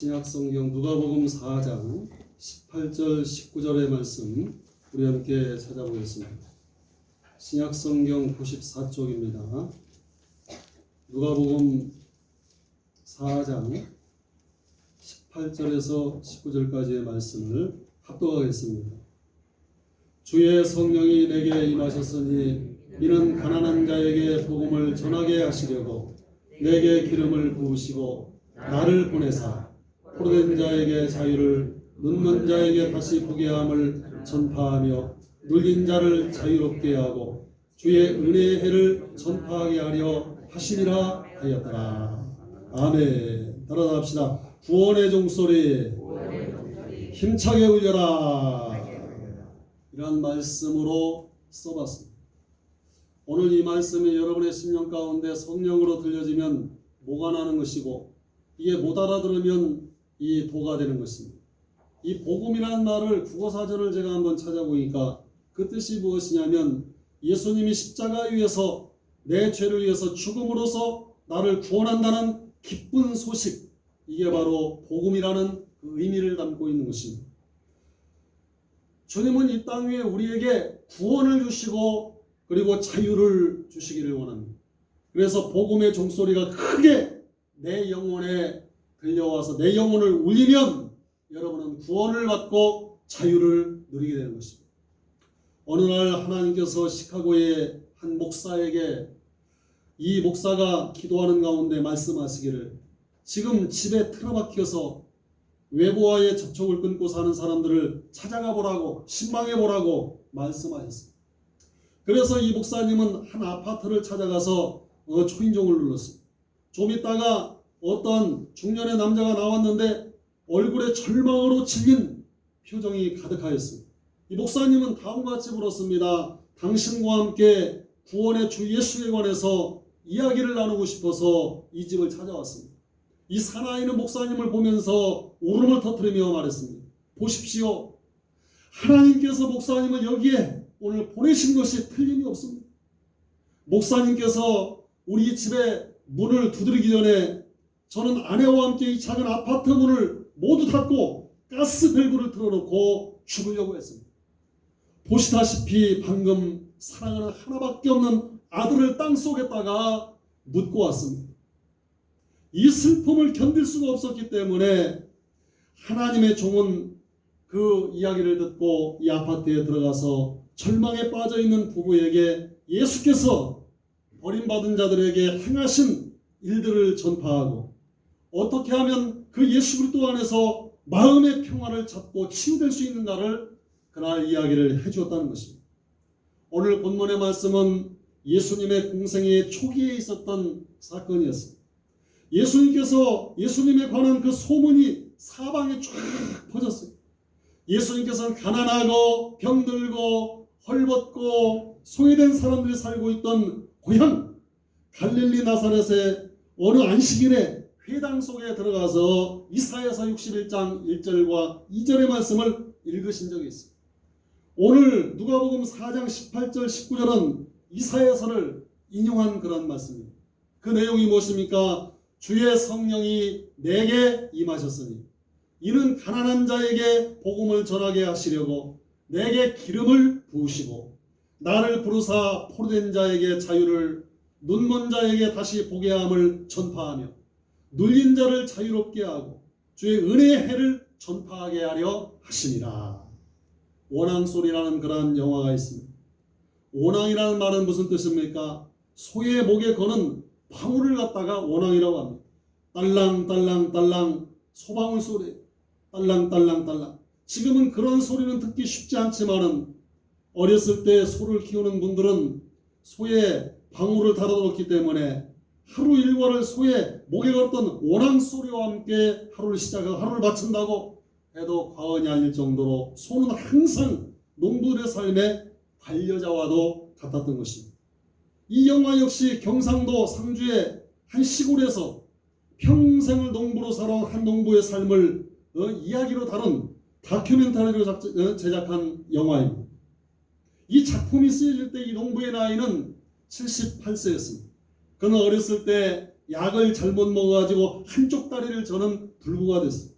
신약성경 누가복음 4장 18절 19절의 말씀 우리 함께 찾아보겠습니다. 신약성경 94쪽입니다. 누가복음 4장 18절에서 19절까지의 말씀을 합독하겠습니다. 주의 성령이 내게 임하셨으니 이는 가난한 자에게 복음을 전하게 하시려고 내게 기름을 부으시고 나를 보내사 포로된 자에게 자유를, 눈먼 자에게 다시 보게 함을 전파하며 눌린 자를 자유롭게 하고 주의 은혜의 해를 전파하게 하려 하시니라 하였더라. 아멘. 따라 합시다. 구원의 종소리 힘차게 울려라. 이런 말씀으로 써봤습니다. 오늘 이 말씀이 여러분의 심령 가운데 성령으로 들려지면 뭐가 나는 것이고 이게 못 알아들으면 이 도가 되는 것입니다. 이 복음이라는 말을 국어사전을 제가 한번 찾아보니까 그 뜻이 무엇이냐면 예수님이 십자가 위에서 내 죄를 위해서 죽음으로써 나를 구원한다는 기쁜 소식, 이게 바로 복음이라는 그 의미를 담고 있는 것입니다. 주님은 이 땅 위에 우리에게 구원을 주시고 그리고 자유를 주시기를 원합니다. 그래서 복음의 종소리가 크게 내 영혼에 들려와서 내 영혼을 울리면 여러분은 구원을 받고 자유를 누리게 되는 것입니다. 어느 날 하나님께서 시카고의 한 목사에게 이 목사가 기도하는 가운데 말씀하시기를 지금 집에 틀어박혀서 외부와의 접촉을 끊고 사는 사람들을 찾아가 보라고 신방해 보라고 말씀하셨습니다. 그래서 이 목사님은 한 아파트를 찾아가서 초인종을 눌렀습니다. 좀 있다가 어떤 중년의 남자가 나왔는데 얼굴에 절망으로 질린 표정이 가득하였습니다. 이 목사님은 다음과 같이 물었습니다. 당신과 함께 구원의 주 예수에 관해서 이야기를 나누고 싶어서 이 집을 찾아왔습니다. 이 사나이는 목사님을 보면서 울음을 터뜨리며 말했습니다. 보십시오. 하나님께서 목사님을 여기에 오늘 보내신 것이 틀림이 없습니다. 목사님께서 우리 집에 문을 두드리기 전에 저는 아내와 함께 이 작은 아파트 문을 모두 닫고 가스 밸브를 틀어놓고 죽으려고 했습니다. 보시다시피 방금 사랑하는 하나밖에 없는 아들을 땅속에다가 묻고 왔습니다. 이 슬픔을 견딜 수가 없었기 때문에 하나님의 종은 그 이야기를 듣고 이 아파트에 들어가서 절망에 빠져있는 부부에게 예수께서 버림받은 자들에게 행하신 일들을 전파하고 어떻게 하면 그 예수 그리스도 안에서 마음의 평화를 찾고 치유될 수 있는가를 그날 이야기를 해주었다는 것입니다. 오늘 본문의 말씀은 예수님의 공생의 초기에 있었던 사건이었습니다. 예수님에 관한 그 소문이 사방에 쫙 퍼졌어요. 예수님께서는 가난하고 병들고 헐벗고 소외된 사람들이 살고 있던 고향 갈릴리 나사렛의 어느 안식일에 회당 속에 들어가서 이사야서 61장 1절과 2절의 말씀을 읽으신 적이 있습니다. 오늘 누가복음 4장 18절 19절은 이사야서를 인용한 그런 말씀입니다. 그 내용이 무엇입니까? 주의 성령이 내게 임하셨으니 이는 가난한 자에게 복음을 전하게 하시려고 내게 기름을 부으시고 나를 부르사 포로된 자에게 자유를, 눈먼 자에게 다시 보게 함을 전파하며 눌린 자를 자유롭게 하고 주의 은혜의 해를 전파하게 하려 하시니라. 원앙소리라는 그러한 영화가 있습니다. 원앙이라는 말은 무슨 뜻입니까? 소의 목에 거는 방울을 갖다가 원앙이라고 합니다. 딸랑딸랑딸랑 소방울 소리, 딸랑딸랑딸랑. 지금은 그런 소리는 듣기 쉽지 않지만은 어렸을 때 소를 키우는 분들은 소의 방울을 달아놓기 때문에 하루 일과를 소의 목에 걸었던 원앙 소리와 함께 하루를 시작하고 하루를 마친다고 해도 과언이 아닐 정도로 소는 항상 농부들의 삶의 반려자와도 같았던 것입니다. 이 영화 역시 경상도 상주의 한 시골에서 평생을 농부로 살아온 한 농부의 삶을 이야기로 다룬 다큐멘터리로 제작한 영화입니다. 이 작품이 쓰여질 때 이 농부의 나이는 78세였습니다. 그는 어렸을 때 약을 잘못 먹어가지고 한쪽 다리를 저는 불구가 됐어요.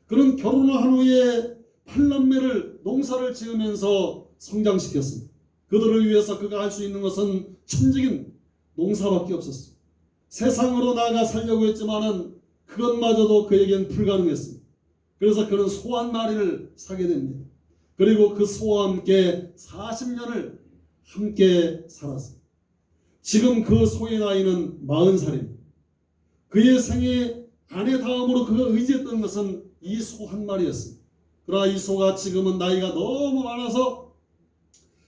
그는 결혼을 한 후에 8남매를 농사를 지으면서 성장시켰습니다. 그들을 위해서 그가 할 수 있는 것은 천직인 농사밖에 없었어요. 세상으로 나아가 살려고 했지만은 그것마저도 그에겐 불가능했습니다. 그래서 그는 소 한 마리를 사게 됩니다. 그리고 그 소와 함께 40년을 함께 살았습니다. 지금 그 소의 나이는 40살입니다. 그의 생애 아내 다음으로 그가 의지했던 것은 이 소 한 마리였습니다. 그러나 이 소가 지금은 나이가 너무 많아서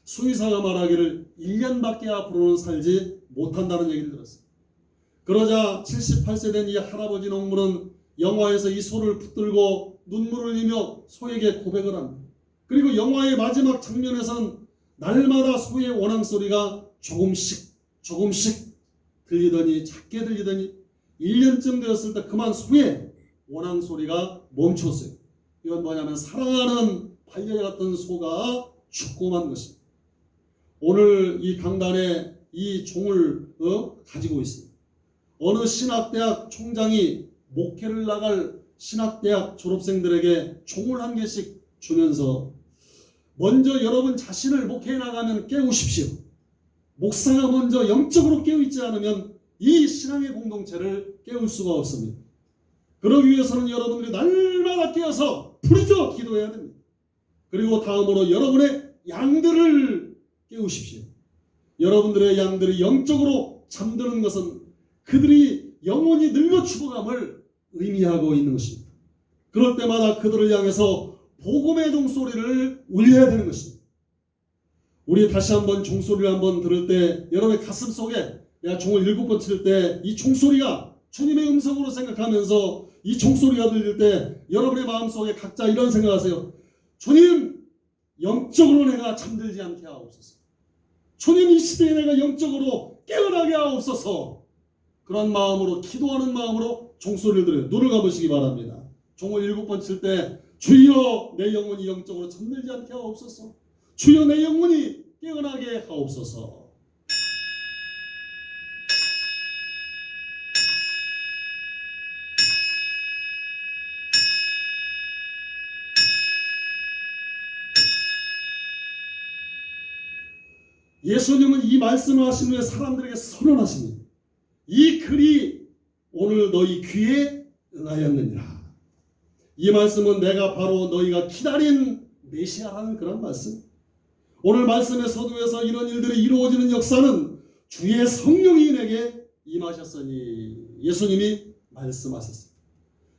수의사가 말하기를 1년밖에 앞으로는 살지 못한다는 얘기를 들었어요. 그러자 78세 된 이 할아버지 농부는 영화에서 이 소를 붙들고 눈물을 흘리며 소에게 고백을 합니다. 그리고 영화의 마지막 장면에서는 날마다 소의 원앙 소리가 조금씩 들리더니 작게 들리더니 1년쯤 되었을 때 그만 소의 원앙 소리가 멈췄어요. 이건 뭐냐면 사랑하는 반려자 같은 소가 죽고만 것입니다. 오늘 이 강단에 이 종을 가지고 있습니다. 어느 신학대학 총장이 목회를 나갈 신학대학 졸업생들에게 종을 한 개씩 주면서 먼저 여러분 자신을 목회에 나가면 깨우십시오. 목사가 먼저 영적으로 깨어있지 않으면 이 신앙의 공동체를 깨울 수가 없습니다. 그러기 위해서는 여러분들이 날마다 깨어서 부르짖어 기도해야 됩니다. 그리고 다음으로 여러분의 양들을 깨우십시오. 여러분들의 양들이 영적으로 잠드는 것은 그들이 영원히 늙어 죽어감을 의미하고 있는 것입니다. 그럴 때마다 그들을 향해서 복음의 종소리를 울려야 되는 것입니다. 우리 다시 한번 종소리를 한번 들을 때 여러분의 가슴 속에 내가 종을 7번 칠 때 이 종소리가 주님의 음성으로 생각하면서 이 종소리가 들릴 때 여러분의 마음속에 각자 이런 생각하세요. 주님, 영적으로 내가 잠들지 않게 하옵소서. 주님, 이 시대에 내가 영적으로 깨어나게 하옵소서. 그런 마음으로 기도하는 마음으로 종소리를 들어요. 눈을 감으시기 바랍니다. 종을 7번 칠 때 주여 내 영혼이 영적으로 잠들지 않게 하옵소서. 주여 내 영혼이 깨어나게 하옵소서. 예수님은 이 말씀을 하신 후에 사람들에게 선언하십니다. 이 글이 오늘 너희 귀에 응하였느니라. 이 말씀은 내가 바로 너희가 기다린 메시아라는 그런 말씀. 오늘 말씀의 서두에서 이런 일들이 이루어지는 역사는 주의 성령이 내게 임하셨으니 예수님이 말씀하셨습니다.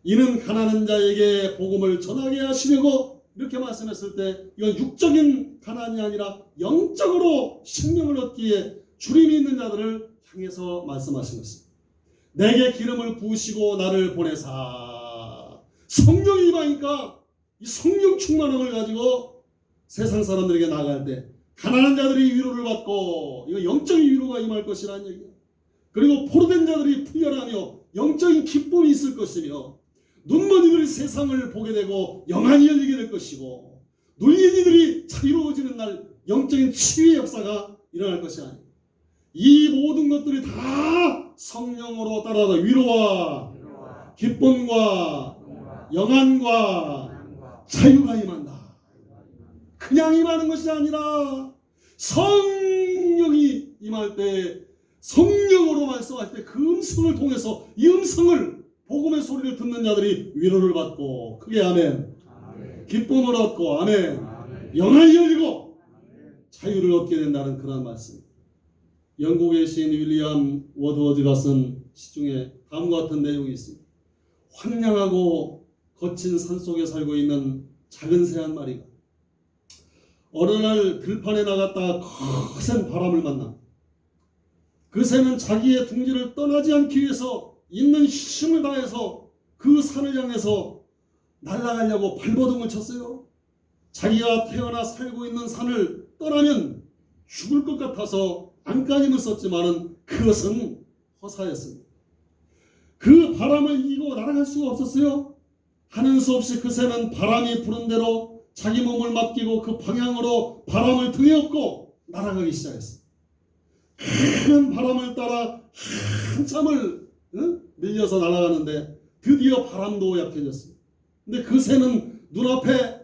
이는 가난한 자에게 복음을 전하게 하시려고 이렇게 말씀했을 때 이건 육적인 가난이 아니라 영적으로 생명을 얻기에 주림이 있는 자들을 향해서 말씀하신 것입니다. 내게 기름을 부으시고 나를 보내사. 성령이 임하니까 이 성령 충만함을 가지고 세상 사람들에게 나갈 때 가난한 자들이 위로를 받고 이거 영적인 위로가 임할 것이라는 얘기예요. 그리고 포로된 자들이 풀려나며 영적인 기쁨이 있을 것이며 눈먼 이들이 세상을 보게 되고 영안이 열리게 될 것이고 눌린 이들이 자유로워지는 날 영적인 치유의 역사가 일어날 것이 아니에요. 이 모든 것들이 다 성령으로 따라다 위로와 기쁨과 영안과 자유가 임한다. 그냥 임하는 것이 아니라 성령이 임할 때 성령으로 말씀할 때 그 음성을 통해서 이 음성을 복음의 소리를 듣는 자들이 위로를 받고 크게 아멘. 기쁨을 얻고 아멘. 영안이 열리고 자유를 얻게 된다는 그런 말씀. 영국의 시인 윌리엄 워드워즈가 쓴 시 중에 다음과 같은 내용이 있습니다. 황량하고 거친 산속에 살고 있는 작은 새 한 마리가 어느 날 들판에 나갔다가 거센 바람을 만나 그 새는 자기의 둥지를 떠나지 않기 위해서 있는 힘을 다해서 그 산을 향해서 날아가려고 발버둥을 쳤어요. 자기가 태어나 살고 있는 산을 떠나면 죽을 것 같아서 안간힘을 썼지만은 그것은 허사였습니다. 그 바람을 이기고 날아갈 수가 없었어요. 하는 수 없이 그 새는 바람이 부는 대로 자기 몸을 맡기고 그 방향으로 바람을 등에 업고 날아가기 시작했어요. 큰 바람을 따라 한참을 밀려서 날아가는데 드디어 바람도 약해졌어요. 근데 그 새는 눈앞에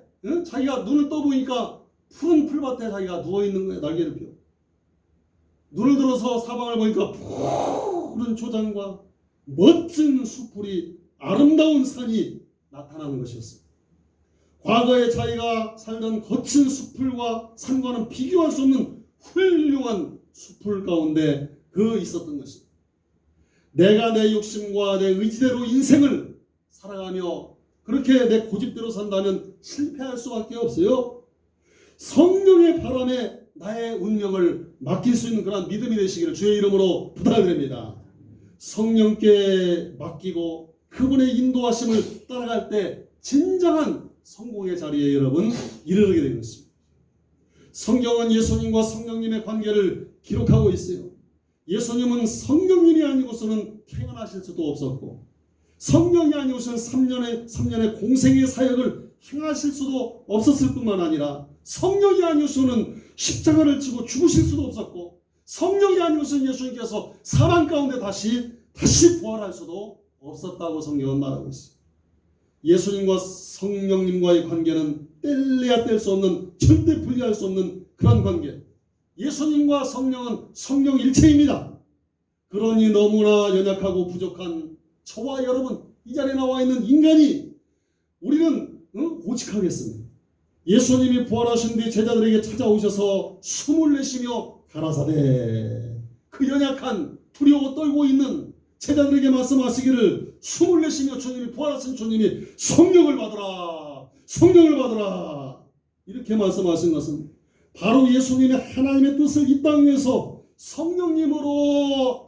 자기가 눈을 떠보니까 푸른 풀밭에 자기가 누워있는 거예요. 날개를 펴. 눈을 들어서 사방을 보니까 푸른 초장과 멋진 숲풀이 아름다운 산이 나타나는 것이었어요. 과거에 자기가 살던 거친 숲풀과 산과는 비교할 수 없는 훌륭한 숲풀 가운데 그 있었던 것입니다. 내가 내 욕심과 내 의지대로 인생을 살아가며 그렇게 내 고집대로 산다면 실패할 수밖에 없어요. 성령의 바람에 나의 운명을 맡길 수 있는 그런 믿음이 되시기를 주의 이름으로 부탁드립니다. 성령께 맡기고 그분의 인도하심을 따라갈 때 진정한 성공의 자리에 여러분 이르게 된 것입니다. 성경은 예수님과 성령님의 관계를 기록하고 있어요. 예수님은 성령님이 아니고서는 태어나실 수도 없었고 성령이 아니고서는 3년의 공생의 사역을 행하실 수도 없었을 뿐만 아니라 성령이 아니고서는 십자가를 지고 죽으실 수도 없었고 성령이 아니고서는 예수님께서 사망 가운데 다시 부활할 수도 없었다고 성경은 말하고 있습니다. 예수님과 성령님과의 관계는 뗄래야 뗄 수 없는 절대 분리할 수 없는 그런 관계. 예수님과 성령은 성령 일체입니다. 그러니 너무나 연약하고 부족한 저와 여러분 이 자리에 나와 있는 인간이 우리는 오직하겠습니다. 예수님이 부활하신 뒤 제자들에게 찾아오셔서 숨을 내쉬며 가라사대 그 연약한 두려워 떨고 있는 제자들에게 말씀하시기를 숨을 내쉬며 주님이 부활하신 주님이 성령을 받으라 성령을 받으라 이렇게 말씀하신 것은 바로 예수님의 하나님의 뜻을 이 땅 위에서 성령님으로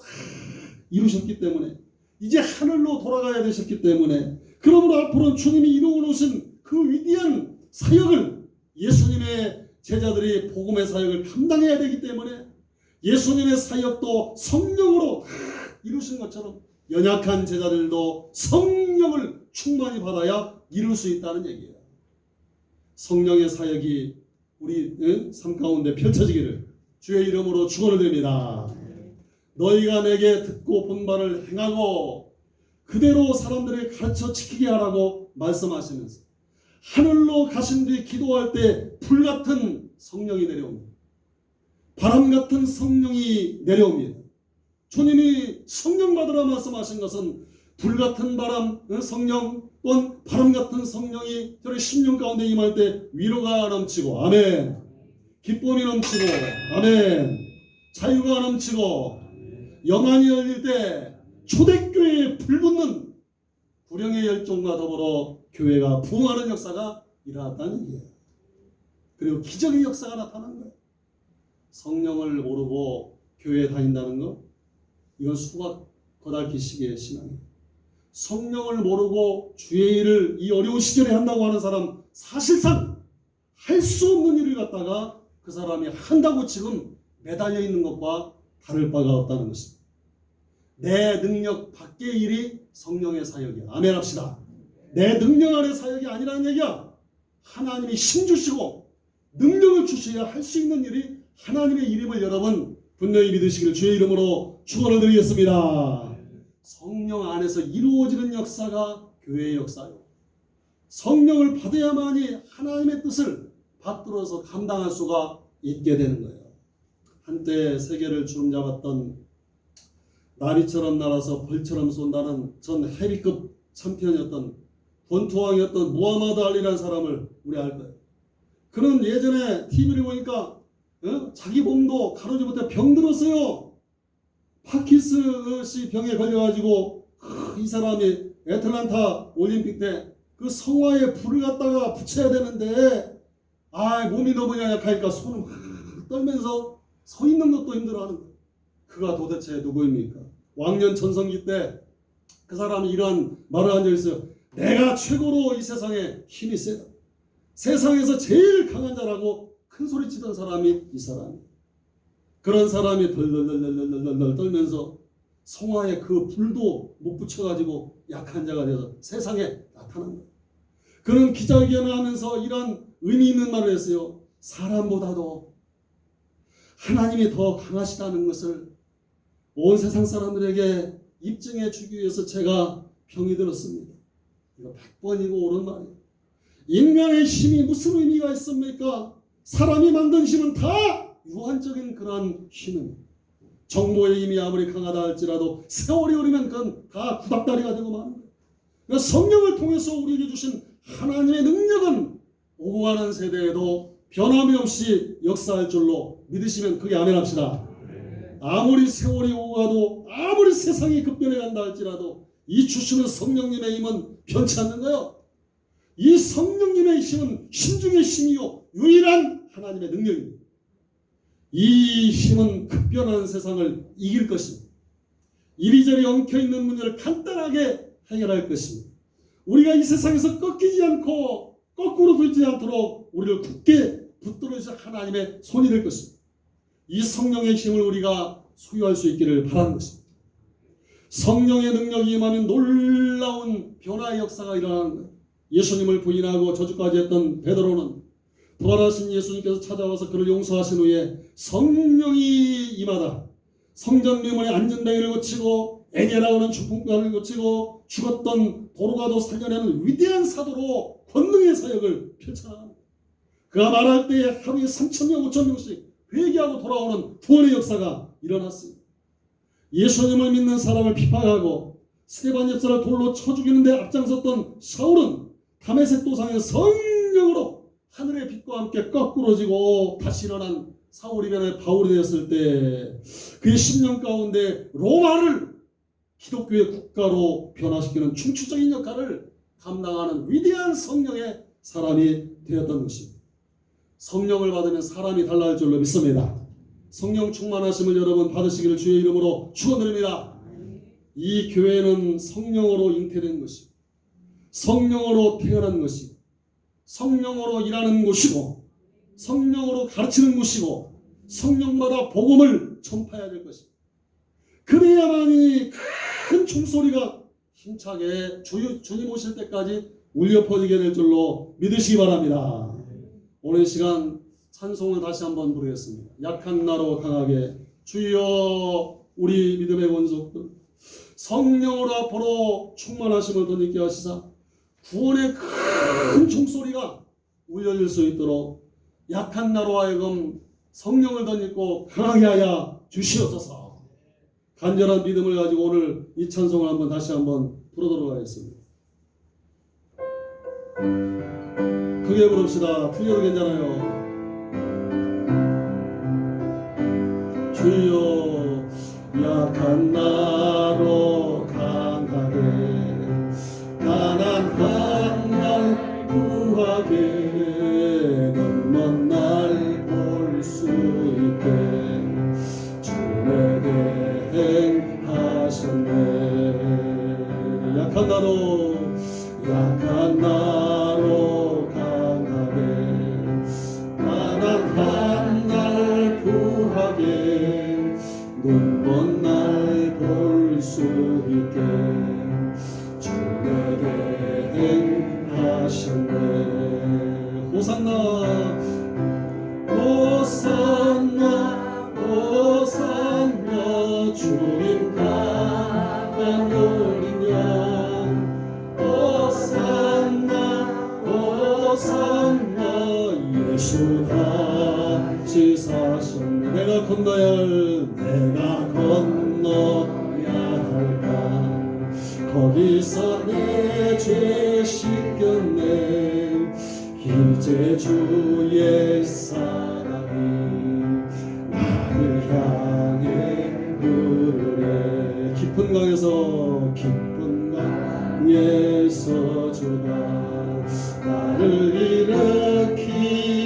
이루셨기 때문에 이제 하늘로 돌아가야 되셨기 때문에 그러므로 앞으로 주님이 이루어놓으신 그 위대한 사역을 예수님의 제자들이 복음의 사역을 감당해야 되기 때문에 예수님의 사역도 성령으로 이루신 것처럼 연약한 제자들도 성령을 충만히 받아야 이룰 수 있다는 얘기예요. 성령의 사역이 우리 삶 가운데 펼쳐지기를 주의 이름으로 축원을 드립니다. 너희가 내게 듣고 본 바를 행하고 그대로 사람들에게 가르쳐 지키게 하라고 말씀하시면서 하늘로 가신 뒤 기도할 때 불같은 성령이 내려옵니다. 바람 같은 성령이 내려옵니다. 주님이 성령 받으라 말씀하신 것은 불같은 바람, 성령 또는 바람 같은 성령이 저의 심령 가운데 임할 때 위로가 넘치고 아멘, 기쁨이 넘치고 아멘, 자유가 넘치고 영안이 열릴 때 초대교회에 불붙는 구령의 열정과 더불어 교회가 부흥하는 역사가 일어났다는 얘기예요. 그리고 기적의 역사가 나타난 거예요. 성령을 모르고 교회에 다닌다는 것, 이건 수박 거달기 시기의 신앙이에요. 성령을 모르고 주의 일을 이 어려운 시절에 한다고 하는 사람 사실상 할 수 없는 일을 갖다가 그 사람이 한다고 지금 매달려 있는 것과 다를 바가 없다는 것입니다. 내 능력 밖의 일이 성령의 사역이야. 아멘 합시다. 내 능력 안의 사역이 아니라는 얘기야. 하나님이 힘 주시고 능력을 주셔야 할 수 있는 일이 하나님의 일임을 여러분 분명히 믿으시기를 주의 이름으로 축원을 드리겠습니다. 성령 안에서 이루어지는 역사가 교회의 역사요. 성령을 받아야만이 하나님의 뜻을 받들어서 감당할 수가 있게 되는 거예요. 한때 세계를 주름잡았던 나비처럼 날아서 벌처럼 쏜다는 전 헤비급 챔피언이었던 권투왕이었던 무하마드 알리라는 사람을 우리 알 거예요. 그는 예전에 TV를 보니까 자기 몸도 가누지 못해 병들었어요. 파킨슨 병에 걸려가지고 이 사람이 애틀란타 올림픽 때 그 성화에 불을 갖다가 붙여야 되는데 몸이 너무 약하니까 손을 확 떨면서 서 있는 것도 힘들어하는 거예요. 그가 도대체 누구입니까? 왕년 전성기 때 그 사람이 이러한 말을 한 적이 있어요. 내가 최고로 이 세상에 힘이 세다. 세상에서 제일 강한 자라고 큰 소리 치던 사람이 이 사람이에요. 그런 사람이 덜덜덜덜덜덜 떨면서 성화에 그 불도 못 붙여가지고 약한 자가 되어서 세상에 나타난 거예요. 그는 기자회견을 하면서 이런 의미 있는 말을 했어요. 사람보다도 하나님이 더 강하시다는 것을 온 세상 사람들에게 입증해 주기 위해서 제가 병이 들었습니다. 이거 100번이고 옳은 말이에요. 인간의 힘이 무슨 의미가 있습니까? 사람이 만든 힘은 다 유한적인 그러한 힘은 정보의 힘이 아무리 강하다 할지라도 세월이 흐르면 그건 다 구닥다리가 되고 마는 거예요. 그러니까 성령을 통해서 우리에게 주신 하나님의 능력은 오고 가는 세대에도 변함이 없이 역사할 줄로 믿으시면 그게 아멘합시다. 아무리 세월이 오고 가도 아무리 세상이 급변해 간다 할지라도 이 주시는 성령님의 힘은 변치 않는 거예요. 이 성령님의 힘은 힘 중의 힘이요 유일한 하나님의 능력입니다. 이 힘은 급변하는 세상을 이길 것입니다. 이리저리 엉켜있는 문제를 간단하게 해결할 것입니다. 우리가 이 세상에서 꺾이지 않고 거꾸로 들지 않도록 우리를 굳게 붙들어주신 하나님의 손이 될 것입니다. 이 성령의 힘을 우리가 소유할 수 있기를 바라는 것입니다. 성령의 능력이 임하면 놀라운 변화의 역사가 일어나는 거예요. 예수님을 부인하고 저주까지 했던 베드로는 부활하신 예수님께서 찾아와서 그를 용서하신 후에 성령이 임하다 성전 미문에 앉은 뱅이를 고치고 에게라고 하는 중풍병을 고치고 죽었던 도로가도 살려내는 위대한 사도로 권능의 사역을 펼쳐나갑니다. 그가 말할 때에 하루에 3,000명 5,000명씩 회개하고 돌아오는 구원의 역사가 일어났습니다. 예수님을 믿는 사람을 비판하고 스데반 집사를 돌로 쳐 죽이는데 앞장섰던 사울은 다메섹 도상의 성령으로 하늘의 빛과 함께 거꾸로지고 다시 일어난 사울이 변해 바울이 되었을 때 그의 10년 가운데 로마를 기독교의 국가로 변화시키는 중추적인 역할을 감당하는 위대한 성령의 사람이 되었던 것입니다. 성령을 받으면 사람이 달라질 줄로 믿습니다. 성령 충만하심을 여러분 받으시기를 주의 이름으로 축원드립니다. 이 교회는 성령으로 잉태된 것이고 성령으로 태어난 것이고 성령으로 일하는 곳이고 성령으로 가르치는 곳이고 성령마다 복음을 전파해야 될 것입니다. 그래야만이 큰 총소리가 힘차게 주님 오실 때까지 울려 퍼지게 될 줄로 믿으시기 바랍니다. 오늘 시간 찬송을 다시 한번 부르겠습니다. 약한 나로 강하게 주여 우리 믿음의 원석들 성령으로 앞으로 충만하심을 덧입게 하시사 구원의 큰 총소리가 울려질 수 있도록 약한 나로 하여금 성령을 덧입고 강하게 하여 주시옵소서. 간절한 믿음을 가지고 오늘 이 찬송을 한번 다시 한번 부르도록 하겠습니다. 크게 부릅시다. 틀려도 괜찮아요. 주여 약한 나로 강하게 가난한 날 구하게 넌 먼 날 볼 수 있게 주의 대행하셨네. 약한 나로 강하게 가난한 날 구하게 눈 먼 날 볼 수 있게 주의 대행하셨네. 호산나 호산나 호산나 주님 강한 어린 양 호산나 호산나 예수 다시 사셨네. 내가 건너야 할까 거기서 내 죄 씻겼네. 이제 주의 사랑이 나를 향해 흐르네. 깊은 강에서 주가 나를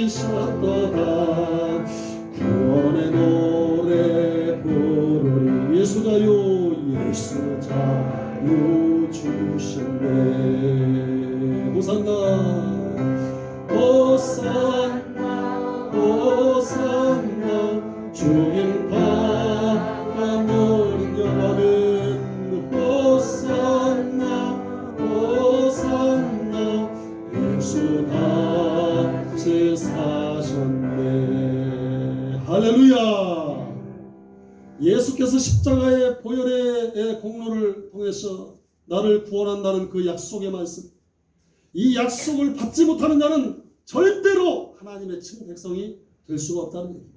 일으키셨도다. 구원의 노래 부르리. 예수 자유 주셨네. 호산나 호산나 호산나 주님 강한 어린 양 아멘. 호산나 호산나 예수 다시 사셨네. 할렐루야. 예수께서 십자가의 보혈의 공로를 통해서 나를 구원한다는 그 약속의 말씀, 이 약속을 받지 못하는 자는 절대로 하나님의 친 백성이 될 수가 없다는 얘기예요.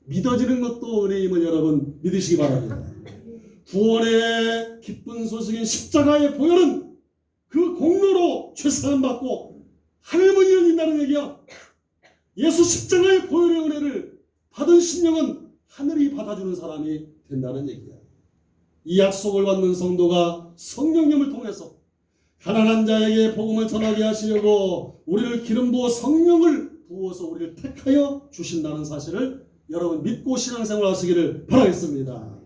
믿어지는 것도 은혜임을 여러분 믿으시기 바랍니다. 구원의 기쁜 소식인 십자가의 보혈은 그 공로로 죄사함 받고 하늘문이 열린다는 얘기야. 예수 십자가의 보혈의 은혜를 받은 심령은 하늘이 받아주는 사람이 된다는 얘기야. 이 약속을 받는 성도가 성령님을 통해서 가난한 자에게 복음을 전하게 하시려고 우리를 기름 부어 성령을 부어서 우리를 택하여 주신다는 사실을 여러분 믿고 신앙생활 하시기를 바라겠습니다.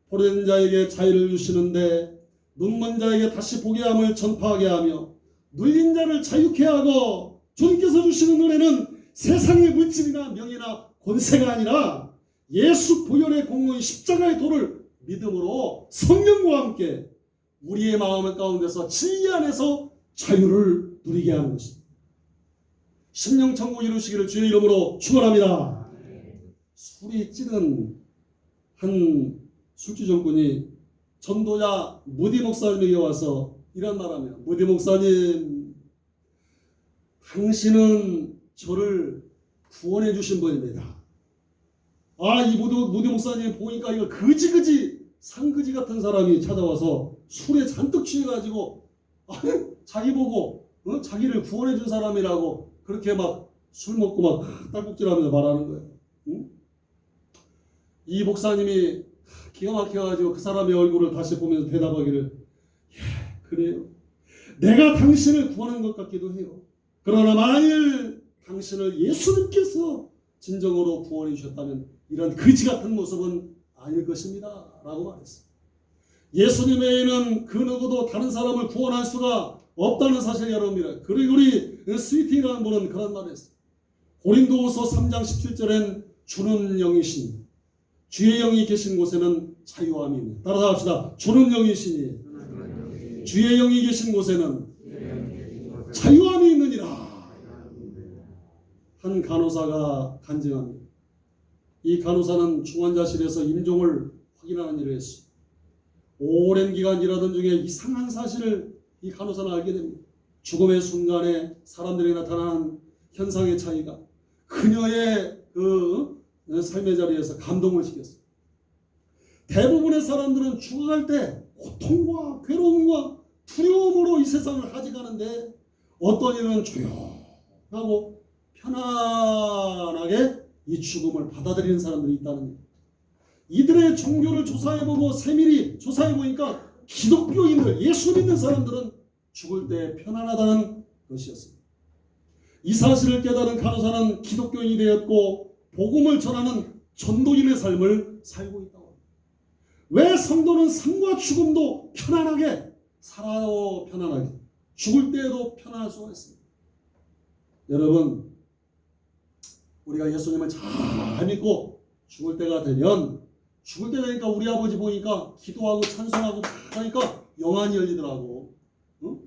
포로된 자에게 자유를 주시는데 눈먼 자에게 다시 보게 함을 전파하게 하며 눌린 자를 자유케 하고 주님께서 주시는 은혜는 세상의 물질이나 명예나 권세가 아니라 예수 보혈의 공로인 십자가의 도를 믿음으로 성령과 함께 우리의 마음 가운데서 진리 안에서 자유를 누리게 하는 것입니다. 심령천국 이루시기를 주의 이름으로 축원합니다. 술이 찌든 한 술주정꾼이 전도자 무디 목사님에게 와서 이런 말하며, 무디 목사님, 당신은 저를 구원해 주신 분입니다. 이 무디 목사님 보니까 이거 그지 상그지 같은 사람이 찾아와서 술에 잔뜩 취해가지고 자기 보고 자기를 구원해 준 사람이라고 그렇게 막 술 먹고 막 딸꾹질하면서 말하는 거예요. 응? 이 목사님이 기가 막혀가지고 그 사람의 얼굴을 다시 보면서 대답하기를, 그래요. 내가 당신을 구원한 것 같기도 해요. 그러나 만일 당신을 예수님께서 진정으로 구원해 주셨다면 이런 그지 같은 모습은 아닐 것입니다. 라고 말했어요. 예수님 외에는 그 누구도 다른 사람을 구원할 수가 없다는 사실 여러분이라. 그리고 우리 스위팅이라는 분은 그런 말을 했어요. 고린도후서 3장 17절엔 주는 영이시니 주의 영이 계신 곳에는 자유함이 있네. 따라서 합시다. 주는 영이시니 주의 영이 계신 곳에는 자유함이 있느니라. 한 간호사가 간증합니다. 이 간호사는 중환자실에서 임종을 확인하는 일을 했어요. 오랜 기간 일하던 중에 이상한 사실을 이 간호사는 알게 됩니다. 죽음의 순간에 사람들이 나타나는 현상의 차이가 그녀의 그 삶의 자리에서 감동을 시켰어요. 대부분의 사람들은 죽어갈 때 고통과 괴로움과 두려움으로 이 세상을 하직하는데 어떤 이는 조용하고 편안하게 이 죽음을 받아들이는 사람들이 있다는 거예요. 이들의 종교를 조사해보고 세밀히 조사해보니까 기독교인들, 예수 믿는 사람들은 죽을 때 편안하다는 것이었습니다. 이 사실을 깨달은 간호사는 기독교인이 되었고 복음을 전하는 전도인의 삶을 살고 있다고 합니다. 왜 성도는 삶과 죽음도 편안하게 살아도 편안하게 죽을 때에도 편안할 수가 있습니다. 여러분, 우리가 예수님을 잘 믿고 죽을 때가 되면, 죽을 때 되니까 우리 아버지 보니까 기도하고 찬송하고 하니까 영안이 열리더라고. 응?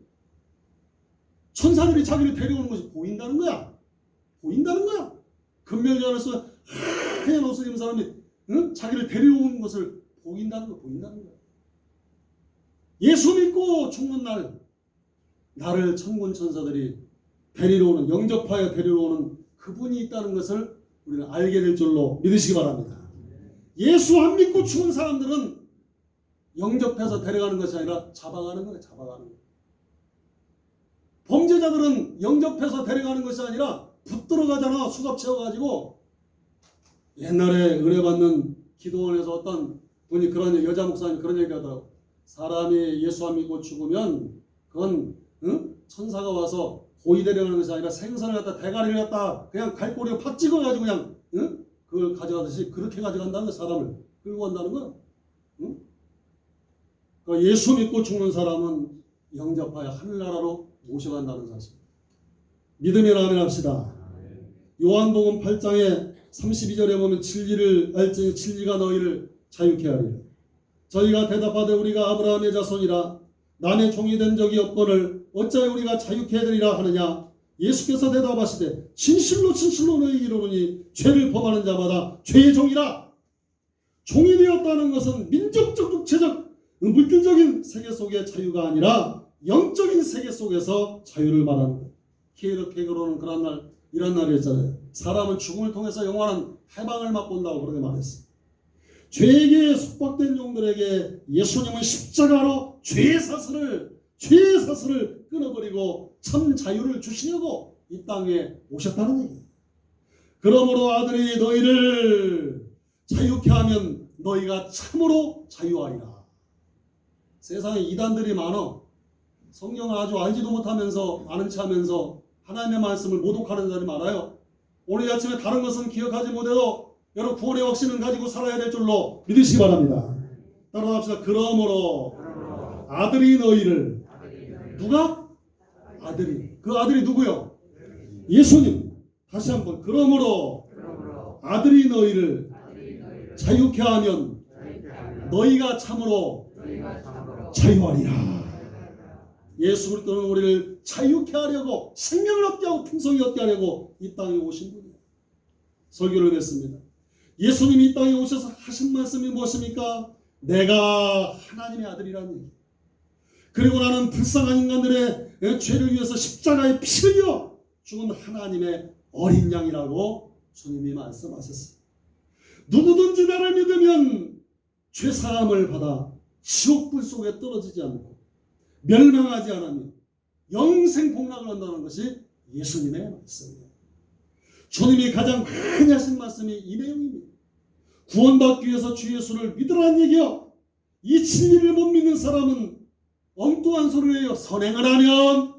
천사들이 자기를 데려오는 것이 보인다는 거야. 보인다는 거야. 금멸리 안에서 하얀 옷을 입은 사람이 자기를 데려오는 것을 보인다는 거야. 예수 믿고 죽는 날 나를 천군 천사들이 데리러 오는, 영접하여 데리러 오는 그분이 있다는 것을 우리는 알게 될 줄로 믿으시기 바랍니다. 예수 안 믿고 죽은 사람들은 영접해서 데려가는 것이 아니라 잡아가는 거예요. 잡아가는 거예요. 범죄자들은 영접해서 데려가는 것이 아니라 붙들어 가잖아. 수갑 채워가지고. 옛날에 은혜 받는 기도원에서 어떤 분이 그런, 여자 목사님 그런 얘기 하더라고. 사람이 예수 안 믿고 죽으면 그건 천사가 와서 고이 데려가는 것이 아니라 생선을 갖다, 대가리를 갖다 그냥 갈고리에 팍 찍어가지고 그냥 그걸 가져가듯이 그렇게 가져간다는 거야. 사람을 끌고 간다는 거야. 그러니까 예수 믿고 죽는 사람은 영접하여 하늘나라로 모셔간다는 사실. 믿음의 아멘 합시다. 요한복음 8장에 32절에 보면 진리를 알지 진리가 너희를 자유케 하리라. 저희가 대답하되 우리가 아브라함의 자손이라 남의 종이 된 적이 없거늘 어찌하여 우리가 자유케 되리라 하느냐. 예수께서 대답하시되 진실로 진실로 너희에게 이르노니 죄를 범하는 자마다 죄의 종이라. 종이 되었다는 것은 민족적 육체적 물질적인 세계 속의 자유가 아니라 영적인 세계 속에서 자유를 말하는 거예요. 케이로는 그런 날, 이런 날이었잖아요. 사람은 죽음을 통해서 영원한 해방을 맛본다고 그렇게 말했어요. 죄에게 속박된 종들에게 예수님은 십자가로 죄의 사슬을 끊어버리고 참 자유를 주시려고 이 땅에 오셨다는 얘기예요. 그러므로 아들이 너희를 자유케 하면 너희가 참으로 자유하리라. 세상에 이단들이 많아. 성경을 아주 알지도 못하면서 아는 척하면서 하나님의 말씀을 모독하는 자들이 많아요. 오늘 아침에 다른 것은 기억하지 못해도 여러분 구원의 확신은 가지고 살아야 될 줄로 믿으시기 바랍니다. 따라합시다. 그러므로 아들이 너희를, 누가? 아들이. 그 아들이 누구요? 예수님. 다시 한번. 그러므로 아들이 너희를 자유케 하면 너희가 참으로 자유하리라. 예수 그리스도는 우리를 자유케 하려고, 생명을 얻게 하고 풍성히 얻게 하려고 이 땅에 오신 분이에요. 설교를 했습니다. 예수님이 이 땅에 오셔서 하신 말씀이 무엇입니까? 내가 하나님의 아들이라는 얘기. 그리고 나는 불쌍한 인간들의 죄를 위해서 십자가에 피를 흘려 죽은 하나님의 어린 양이라고 주님이 말씀하셨어요. 누구든지 나를 믿으면 죄사함을 받아 지옥불 속에 떨어지지 않고 멸망하지 않으며 영생 복락을 한다는 것이 예수님의 말씀이에요. 주님이 가장 많이 하신 말씀이 이 내용입니다. 구원받기 위해서 주 예수를 믿으라는 얘기요. 이 진리를 못 믿는 사람은 엉뚱한 소리를 해요. 선행을 하면,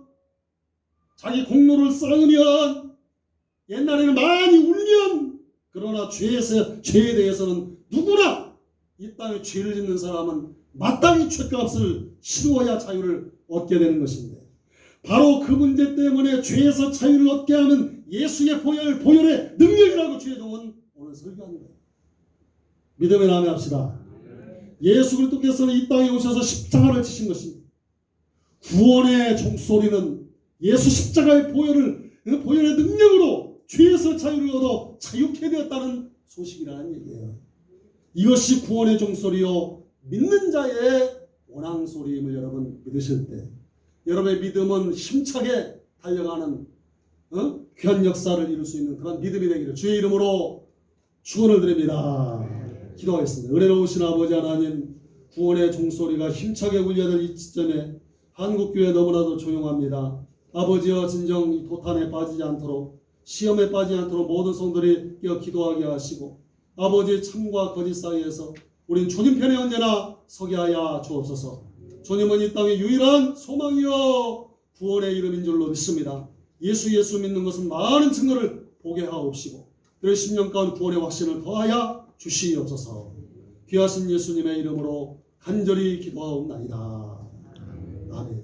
자기 공로를 쌓으면, 옛날에는 많이 울면, 그러나 죄에 대해서는 누구나 이 땅에 죄를 짓는 사람은 마땅히 죄값을 치루어야 자유를 얻게 되는 것인데, 바로 그 문제 때문에 죄에서 자유를 얻게 하는 예수의 보혈의 능력이라고 주의 종은 오늘 설교하는 거예요. 믿음의 나매 합시다. 예수 그리스도께서는 이 땅에 오셔서 십자가를 지신 것입니다. 구원의 종소리는 예수 십자가의 보혈의 능력으로 죄에서 자유를 얻어 자유케 되었다는 소식이라는 얘기예요. 이것이 구원의 종소리요 믿는 자의 원앙소리임을 여러분 믿으실 때, 여러분의 믿음은 힘차게 달려가는 귀한 역사를 이룰 수 있는 그런 믿음이 되기를 주의 이름으로 축원을 드립니다. 기도하겠습니다. 은혜로우신 아버지 하나님, 구원의 종소리가 힘차게 울려야 될 이 시점에 한국교회 너무나도 조용합니다. 아버지여, 진정 이 도탄에 빠지지 않도록, 시험에 빠지지 않도록 모든 성도들이 깨어 기도하게 하시고, 아버지의 참과 거짓 사이에서 우린 주님 편에 언제나 서게 하여 주옵소서. 주님은 이 땅의 유일한 소망이여 구원의 이름인 줄로 믿습니다. 예수 믿는 것은 많은 증거를 보게 하옵시고, 그의 10년 가운 구원의 확신을 더하여 주시옵소서. 귀하신 예수님의 이름으로 간절히 기도하옵나이다. 아멘.